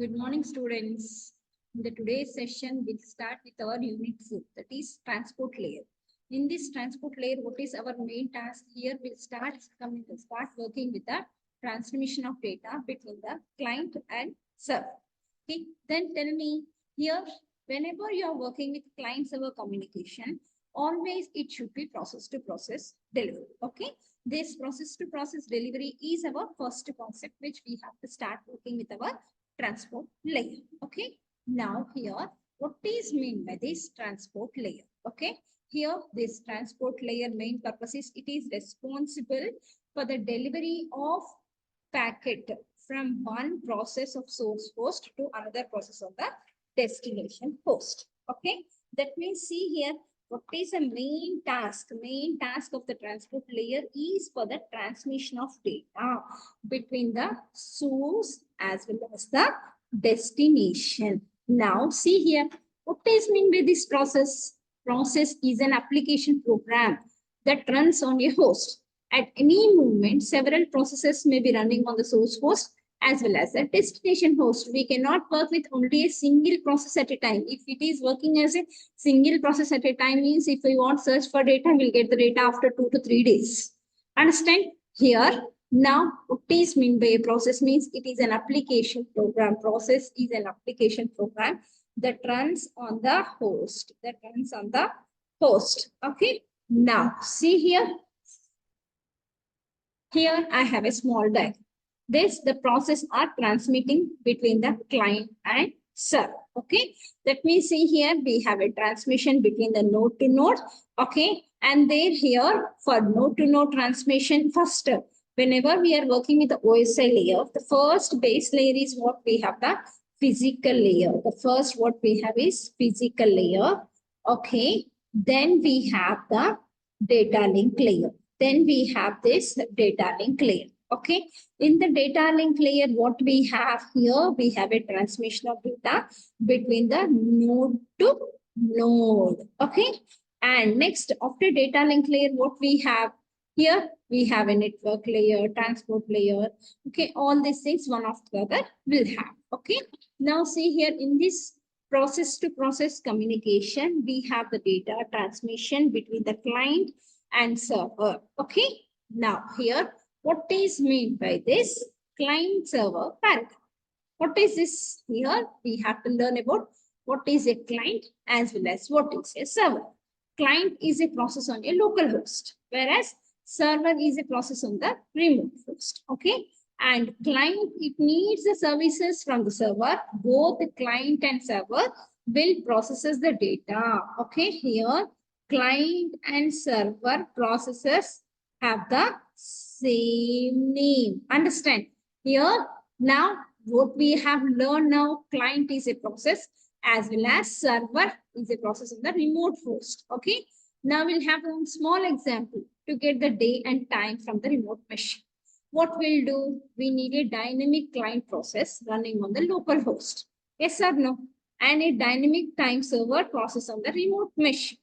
Good morning, students. In the today's session, we'll start with our unit 4, that is transport layer. In this transport layer, what is our main task? Here we'll start working with the transmission of data between the client and server. Okay, then tell me here, whenever you are working with client server communication, always it should be process to process delivery. Okay, this process to process delivery is our first concept which we have to start working with our transport layer. Okay, now here what is mean by this transport layer? Okay, here this transport layer main purpose is it is responsible for the delivery of packet from one process of source host to another process of the destination host. Okay, that means see here what is the main task? Main task of the transport layer is for the transmission of data between the source as well as the destination. Now see here, what is mean by this process? Process is an application program that runs on a host. At any moment, several processes may be running on the source host as well as the destination host. We cannot work with only a single process at a time. If it is working as a single process at a time, means if we want search for data, we'll get the data after 2 to 3 days. Understand? Here, now what is mean by a process means it is an application program. Process is an application program that runs on the host. Okay. Now see here. Here I have a small diagram. The process are transmitting between the client and server. Okay, let me see here we have a transmission between the node to node. Okay, and there here for node to node transmission first. Whenever we are working with the OSI layer, the first base layer is what we have the physical layer. The first what we have is physical layer. Okay, then we have the data link layer. Then we have this data link layer. Okay, in the data link layer, what we have here, we have a transmission of data between the node to node. Okay, and next after data link layer, what we have here, we have a network layer, transport layer. Okay, all these things one after the other will have. Okay, now see here in this process to process communication, we have the data transmission between the client and server. Okay, now here what is meant by this client server paradigm? What is this? Here we have to learn about what is a client as well as what is a server. Client is a process on a local host, whereas server is a process on the remote host. Okay, and client, it needs the services from the server. Both the client and server will processes the data. Okay, here client and server processes have the same name. Understand? Here now what we have learned now, client is a process as well as server is a process of the remote host. Okay, now we'll have one small example to get the day and time from the remote machine. What we'll do, we need a dynamic client process running on the local host. Yes or no? And a dynamic time server process on the remote machine.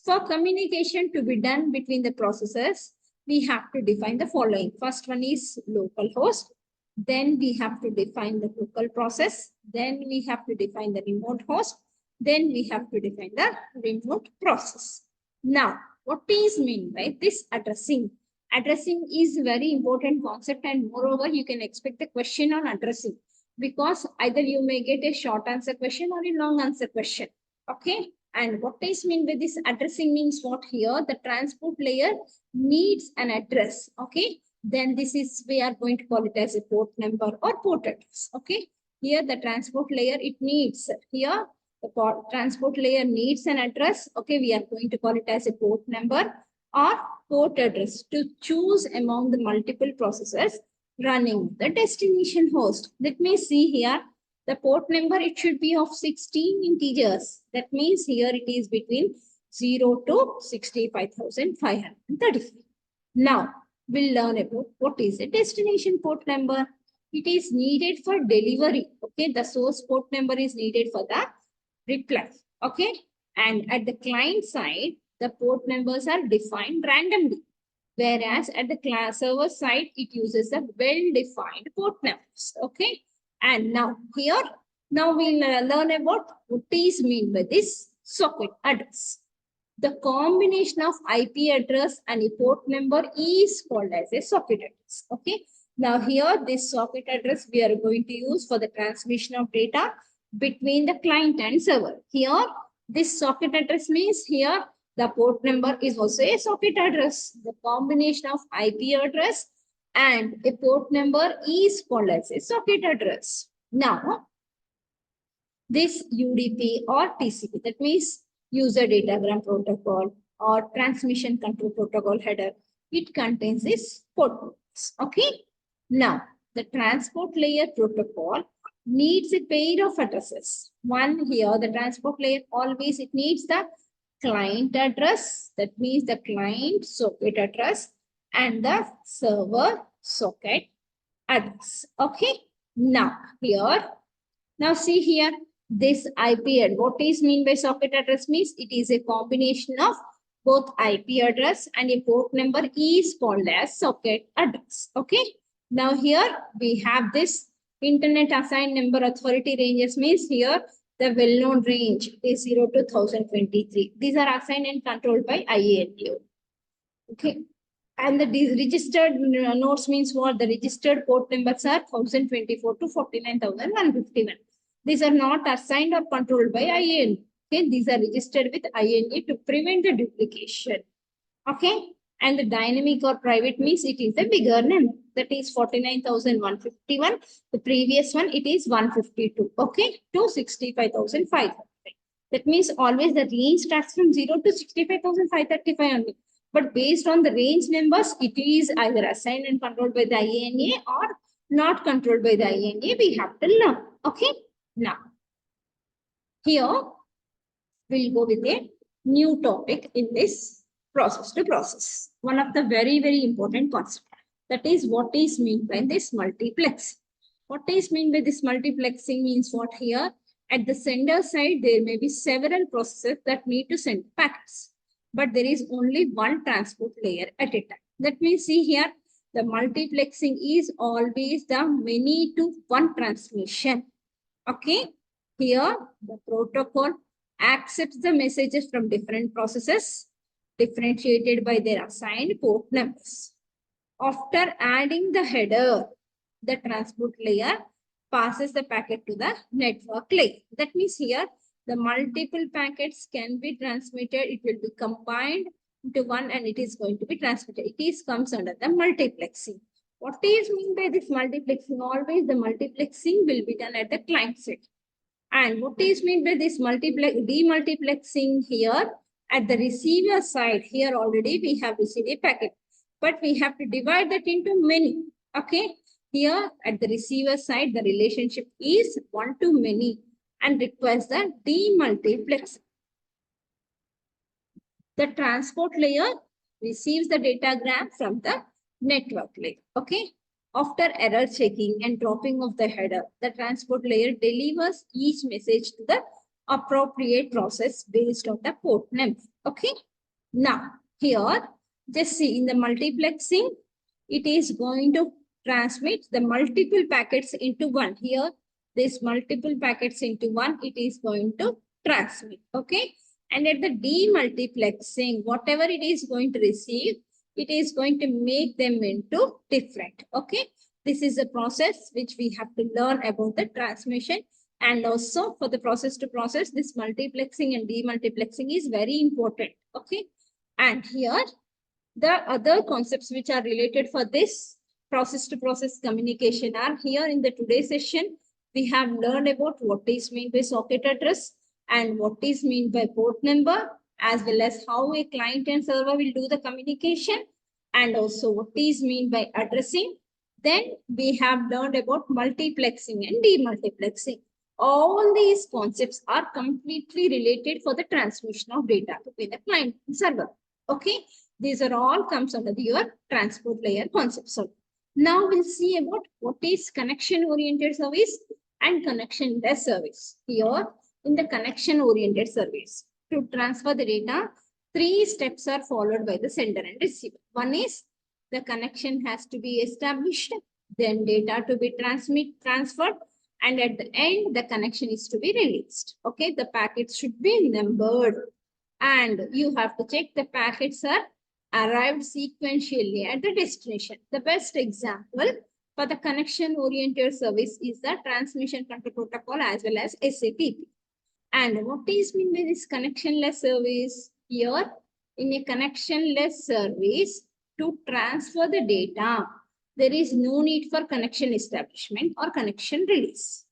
For communication to be done between the processes, we have to define the following. First one is local host. Then we have to define the local process. Then we have to define the remote host. Then we have to define the remote process. Now, what is meant by this addressing? Addressing is a very important concept, and moreover, you can expect a question on addressing because either you may get a short answer question or a long answer question. Okay. And what is mean by this addressing means what here? The transport layer needs an address. Okay. Then this is, we are going to call it as a port number or port address. Okay. Here the transport layer, it needs, here the transport layer needs an address. Okay. We are going to call it as a port number or port address to choose among the multiple processes running the destination host. Let me see here. The port number, it should be of 16 integers. That means here it is between 0 to 65,533. Now, we'll learn about what is a destination port number. It is needed for delivery. Okay, the source port number is needed for the reply. Okay, and at the client side, the port numbers are defined randomly. Whereas at the server side, it uses a well-defined port numbers. Okay. And now here, now we'll learn about what is meant by this socket address. The combination of IP address and a port number is called as a socket address. Okay. Now here, this socket address we are going to use for the transmission of data between the client and server. Here, this socket address means here the port number is also a socket address. The combination of IP address and a port number is called as a socket address. Now, this UDP or TCP, that means user datagram protocol or transmission control protocol header, it contains this port numbers. Okay. Now, the transport layer protocol needs a pair of addresses. One here, the transport layer always it needs the client address, that means the client socket address and the server socket address. Okay. Now here, now see here, this IP address. What is mean by socket address means it is a combination of both IP address and a port number is called as socket address. Okay. Now here we have this internet assigned number authority ranges means here the well-known range is 0 to 1023. These are assigned and controlled by IANU. Okay. And the registered nodes means what? The registered port numbers are 1024 to 49,151. These are not assigned or controlled by IANU. Okay. These are registered with IANU to prevent the duplication. Okay. And the dynamic or private means it is a bigger number. That is 49,151. The previous one, it is 152. Okay. To 65,500. That means always the range starts from 0 to 65,535 only. But based on the range numbers, it is either assigned and controlled by the IANA or not controlled by the IANA. We have to learn. Okay. Now, here we'll go with a new topic in this process to process. One of the very, very important concepts. That is what is meant by this multiplex. What is meant by this multiplexing means what here? At the sender side, there may be several processes that need to send packets, but there is only one transport layer at a time. That means see here, the multiplexing is always the many to one transmission. Okay. Here, the protocol accepts the messages from different processes differentiated by their assigned port numbers. After adding the header, the transport layer passes the packet to the network layer. That means here, the multiple packets can be transmitted. It will be combined into one and it is going to be transmitted. It is comes under the multiplexing. What is mean by this multiplexing? Always the multiplexing will be done at the client side. And what is mean by this demultiplexing here? At the receiver side, here already we have received a packet, but we have to divide that into many. Okay. Here at the receiver side, the relationship is 1 to many and requires the demultiplexing. The transport layer receives the datagram from the network layer. Okay. After error checking and dropping of the header, the transport layer delivers each message to the appropriate process based on the port number. Okay. Now, here, just see in the multiplexing, it is going to transmit the multiple packets into one. Here, this multiple packets into one, it is going to transmit. Okay. And at the demultiplexing, whatever it is going to receive, it is going to make them into different. Okay. This is a process which we have to learn about the transmission. And also for the process to process, this multiplexing and demultiplexing is very important. Okay. And here, the other concepts which are related for this process to process communication are here in the today's session. We have learned about what is meant by socket address and what is meant by port number, as well as how a client and server will do the communication, and also what is meant by addressing. Then we have learned about multiplexing and demultiplexing. All these concepts are completely related for the transmission of data between the client and server. Okay. These are all comes under your transport layer concept. So now we'll see about what is connection oriented service and connection-less service. Here in the connection oriented service, to transfer the data, 3 steps are followed by the sender and receiver. One is the connection has to be established, then data to be transferred, and at the end, the connection is to be released. Okay, the packets should be numbered, and you have to check the packets are arrived sequentially at the destination. The best example for the connection-oriented service is the Transmission Control Protocol as well as SATP. And what is mean by this connectionless service? Here, in a connectionless service, to transfer the data, there is no need for connection establishment or connection release.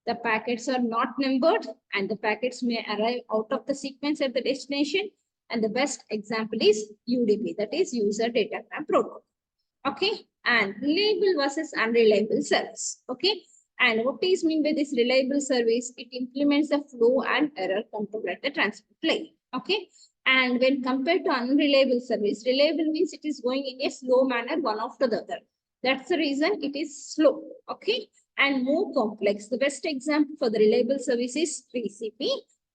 The packets are not numbered and the packets may arrive out of the sequence at the destination. And the best example is UDP, that is User Datagram Protocol. Okay, and reliable versus unreliable service. Okay, and what is mean by this reliable service? It implements the flow and error control at the transport layer. Okay, and when compared to unreliable service, reliable means it is going in a slow manner one after the other. That's the reason it is slow. Okay, and more complex. The best example for the reliable service is TCP,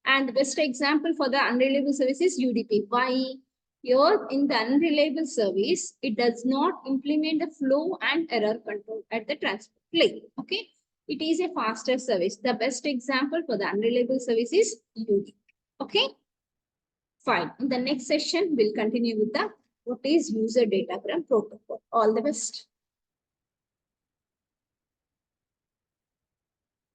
and the best example for the unreliable service is UDP. Why? Here in the unreliable service, it does not implement the flow and error control at the transport layer. Okay, it is a faster service. The best example for the unreliable service is UDP. Okay, fine. In the next session, we'll continue with the what is user datagram protocol. All the best.